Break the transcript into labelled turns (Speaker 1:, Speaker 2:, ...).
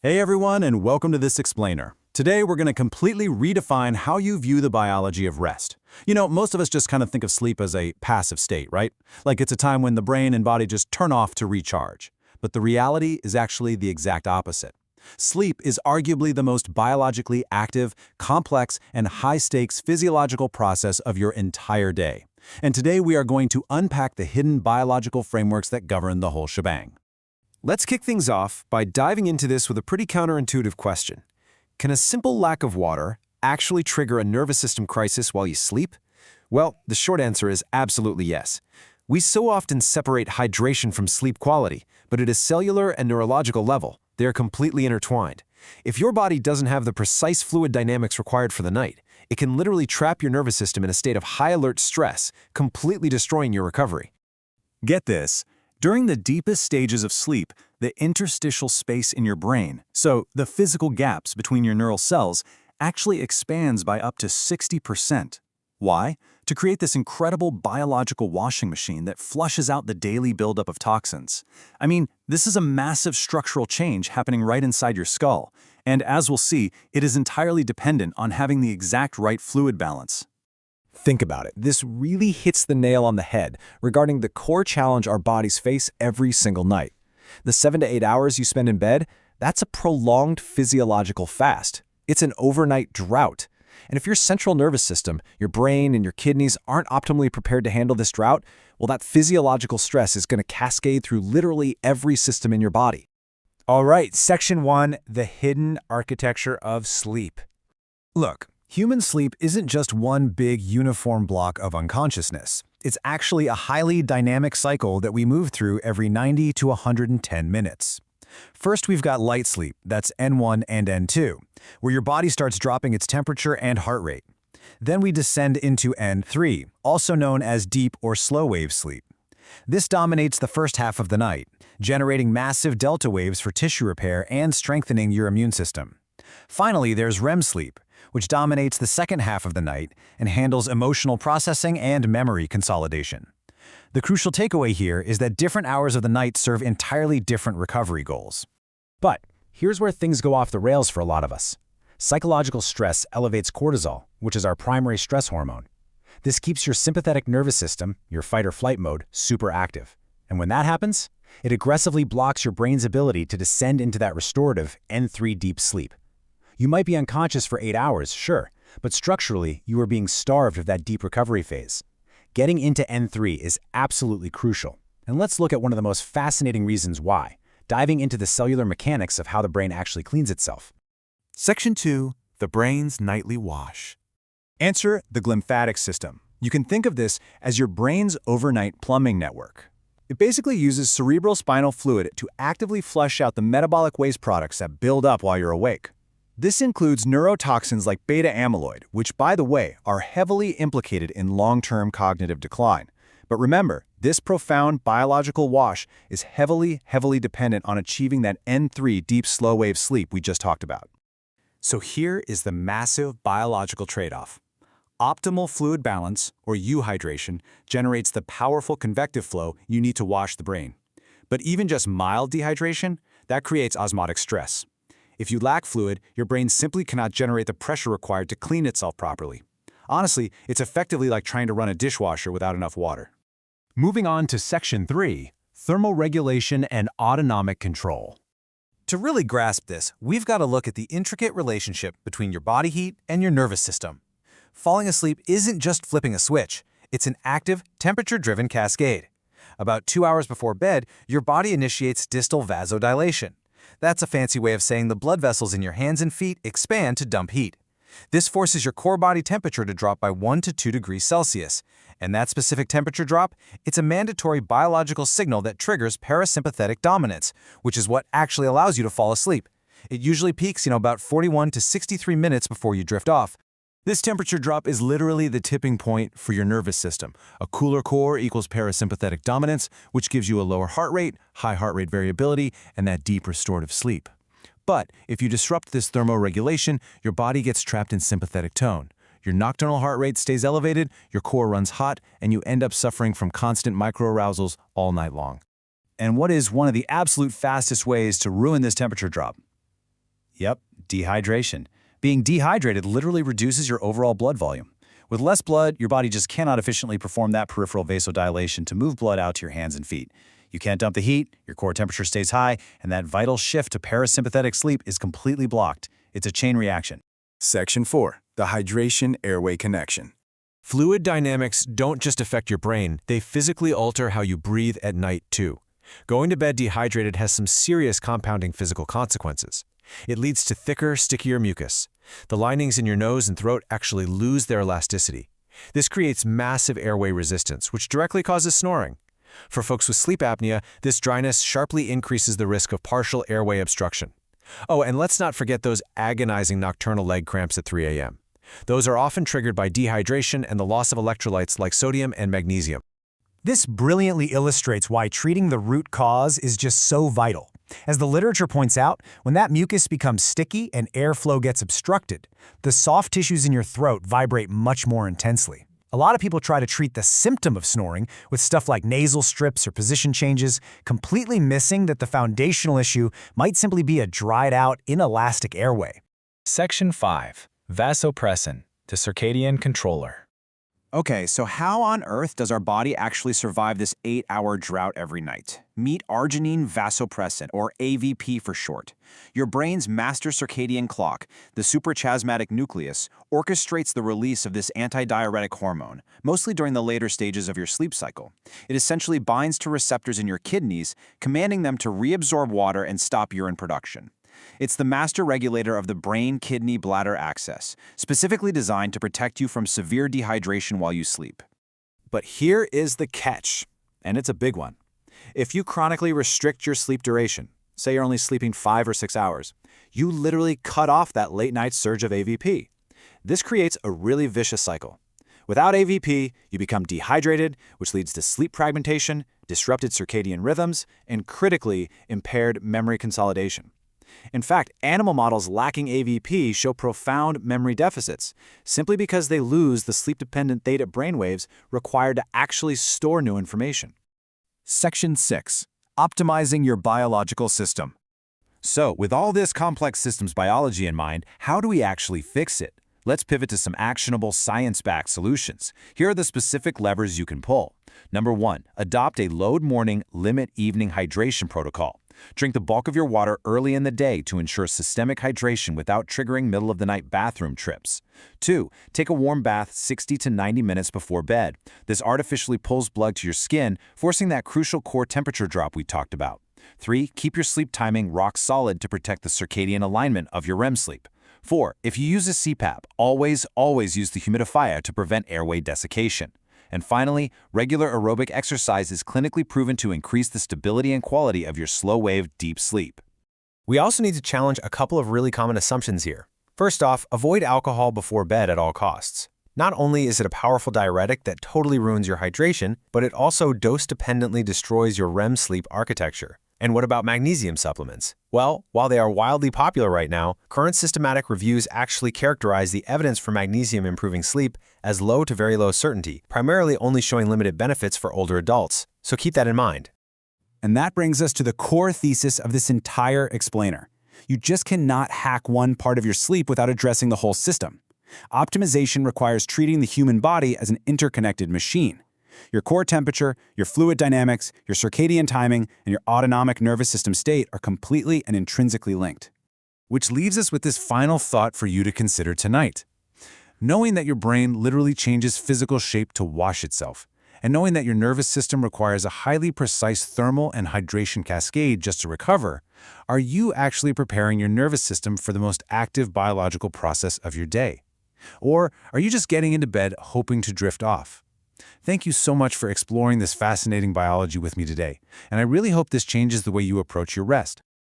Speaker 1: Hey everyone, and welcome to this explainer. Today we're going to completely redefine how you view the biology of rest. Most of us just kind of think of sleep as a passive state, right? Like it's a time when the brain and body just turn off to recharge. But the reality is actually the exact opposite. Sleep is arguably the most biologically active, complex, and high-stakes physiological process of your entire day. And today we are going to unpack the hidden biological frameworks that govern the whole shebang.
Speaker 2: Let's kick things off by diving into this with a pretty counterintuitive question. Can a simple lack of water actually trigger a nervous system crisis while you sleep? Well, the short answer is absolutely yes. We so often separate hydration from sleep quality, but at a cellular and neurological level, they are completely intertwined. If your body doesn't have the precise fluid dynamics required for the night, it can literally trap your nervous system in a state of high-alert stress, completely destroying your recovery.
Speaker 1: Get this. During the deepest stages of sleep, the interstitial space in your brain, so the physical gaps between your neural cells, actually expands by up to 60%. Why? To create this incredible biological washing machine that flushes out the daily buildup of toxins. I mean, this is a massive structural change happening right inside your skull, and as we'll see, it is entirely dependent on having the exact right fluid balance.
Speaker 2: Think about it. This really hits the nail on the head regarding the core challenge our bodies face every single night. The 7 to 8 hours you spend in bed, that's a prolonged physiological fast. It's an overnight drought. And if your central nervous system, your brain, and your kidneys aren't optimally prepared to handle this drought, well, that physiological stress is going to cascade through literally every system in your body.
Speaker 3: All right, Section 1, the hidden architecture of sleep.
Speaker 4: Look, human sleep isn't just one big uniform block of unconsciousness. It's actually a highly dynamic cycle that we move through every 90 to 110 minutes. First, we've got light sleep, that's N1 and N2, where your body starts dropping its temperature and heart rate. Then we descend into N3, also known as deep or slow wave sleep. This dominates the first half of the night, generating massive delta waves for tissue repair and strengthening your immune system. Finally, there's REM sleep, which dominates the second half of the night and handles emotional processing and memory consolidation. The crucial takeaway here is that different hours of the night serve entirely different recovery goals.
Speaker 3: But here's where things go off the rails for a lot of us. Psychological stress elevates cortisol, which is our primary stress hormone. This keeps your sympathetic nervous system, your fight or flight mode, super active. And when that happens, it aggressively blocks your brain's ability to descend into that restorative N3 deep sleep. You might be unconscious for 8 hours, sure, but structurally, you are being starved of that deep recovery phase. Getting into N3 is absolutely crucial. And let's look at one of the most fascinating reasons why, diving into the cellular mechanics of how the brain actually cleans itself.
Speaker 1: Section 2, the brain's nightly wash.
Speaker 4: Answer: the glymphatic system. You can think of this as your brain's overnight plumbing network. It basically uses cerebral spinal fluid to actively flush out the metabolic waste products that build up while you're awake. This includes neurotoxins like beta amyloid, which, by the way, are heavily implicated in long-term cognitive decline. But remember, this profound biological wash is heavily dependent on achieving that N3 deep slow wave sleep we just talked about.
Speaker 1: So here is the massive biological trade-off. Optimal fluid balance, or euhydration, generates the powerful convective flow you need to wash the brain. But even just mild dehydration, that creates osmotic stress. If you lack fluid, your brain simply cannot generate the pressure required to clean itself properly. Honestly, it's effectively like trying to run a dishwasher without enough water.
Speaker 3: Moving on to Section 3, thermoregulation and autonomic control.
Speaker 5: To really grasp this, we've got to look at the intricate relationship between your body heat and your nervous system. Falling asleep isn't just flipping a switch, it's an active, temperature-driven cascade. About 2 hours before bed, your body initiates distal vasodilation. That's a fancy way of saying the blood vessels in your hands and feet expand to dump heat. This forces your core body temperature to drop by 1 to 2 degrees Celsius. And that specific temperature drop, it's a mandatory biological signal that triggers parasympathetic dominance, which is what actually allows you to fall asleep. It usually peaks, about 41 to 63 minutes before you drift off. This temperature drop is literally the tipping point for your nervous system. A cooler core equals parasympathetic dominance, which gives you a lower heart rate, high heart rate variability, and that deep restorative sleep. But if you disrupt this thermoregulation, your body gets trapped in sympathetic tone. Your nocturnal heart rate stays elevated, your core runs hot, and you end up suffering from constant microarousals all night long.
Speaker 4: And what is one of the absolute fastest ways to ruin this temperature drop? Yep, dehydration. Being dehydrated literally reduces your overall blood volume. With less blood, your body just cannot efficiently perform that peripheral vasodilation to move blood out to your hands and feet. You can't dump the heat, your core temperature stays high, and that vital shift to parasympathetic sleep is completely blocked. It's a chain reaction.
Speaker 6: Section 4. The hydration-airway connection.
Speaker 2: Fluid dynamics don't just affect your brain, they physically alter how you breathe at night too. Going to bed dehydrated has some serious compounding physical consequences. It leads to thicker, stickier mucus. The linings in your nose and throat actually lose their elasticity. This creates massive airway resistance, which directly causes snoring. For folks with sleep apnea, this dryness sharply increases the risk of partial airway obstruction. Oh, and let's not forget those agonizing nocturnal leg cramps at 3 a.m. Those are often triggered by dehydration and the loss of electrolytes like sodium and magnesium.
Speaker 4: This brilliantly illustrates why treating the root cause is just so vital. As the literature points out, when that mucus becomes sticky and airflow gets obstructed, the soft tissues in your throat vibrate much more intensely. A lot of people try to treat the symptom of snoring with stuff like nasal strips or position changes, completely missing that the foundational issue might simply be a dried-out, inelastic airway.
Speaker 3: Section 5. Vasopressin, the circadian controller.
Speaker 1: Okay, so how on earth does our body actually survive this 8-hour drought every night? Meet arginine vasopressin, or AVP for short. Your brain's master circadian clock, the suprachiasmatic nucleus, orchestrates the release of this antidiuretic hormone, mostly during the later stages of your sleep cycle. It essentially binds to receptors in your kidneys, commanding them to reabsorb water and stop urine production. It's the master regulator of the brain-kidney-bladder axis, specifically designed to protect you from severe dehydration while you sleep. But here is the catch, and it's a big one. If you chronically restrict your sleep duration, say you're only sleeping 5 or 6 hours, you literally cut off that late-night surge of AVP. This creates a really vicious cycle. Without AVP, you become dehydrated, which leads to sleep fragmentation, disrupted circadian rhythms, and critically impaired memory consolidation. In fact, animal models lacking AVP show profound memory deficits, simply because they lose the sleep-dependent theta brainwaves required to actually store new information.
Speaker 4: Section 6. Optimizing your biological system.
Speaker 1: So, with all this complex systems biology in mind, how do we actually fix it? Let's pivot to some actionable science-backed solutions. Here are the specific levers you can pull. Number 1, adopt a load morning, limit evening hydration protocol. Drink the bulk of your water early in the day to ensure systemic hydration without triggering middle-of-the-night bathroom trips. 2, take a warm bath 60 to 90 minutes before bed. This artificially pulls blood to your skin, forcing that crucial core temperature drop we talked about. 3, keep your sleep timing rock solid to protect the circadian alignment of your REM sleep. 4, if you use a CPAP, always use the humidifier to prevent airway desiccation. And finally, regular aerobic exercise is clinically proven to increase the stability and quality of your slow-wave deep sleep.
Speaker 2: We also need to challenge a couple of really common assumptions here. First off, avoid alcohol before bed at all costs. Not only is it a powerful diuretic that totally ruins your hydration, but it also dose-dependently destroys your REM sleep architecture. And what about magnesium supplements? Well, while they are wildly popular right now, current systematic reviews actually characterize the evidence for magnesium improving sleep as low to very low certainty, primarily only showing limited benefits for older adults. So keep that in mind.
Speaker 1: And that brings us to the core thesis of this entire explainer. You just cannot hack one part of your sleep without addressing the whole system. Optimization requires treating the human body as an interconnected machine. Your core temperature, your fluid dynamics, your circadian timing, and your autonomic nervous system state are completely and intrinsically linked. Which leaves us with this final thought for you to consider tonight. Knowing that your brain literally changes physical shape to wash itself, and knowing that your nervous system requires a highly precise thermal and hydration cascade just to recover, are you actually preparing your nervous system for the most active biological process of your day? Or are you just getting into bed hoping to drift off? Thank you so much for exploring this fascinating biology with me today, and I really hope this changes the way you approach your rest.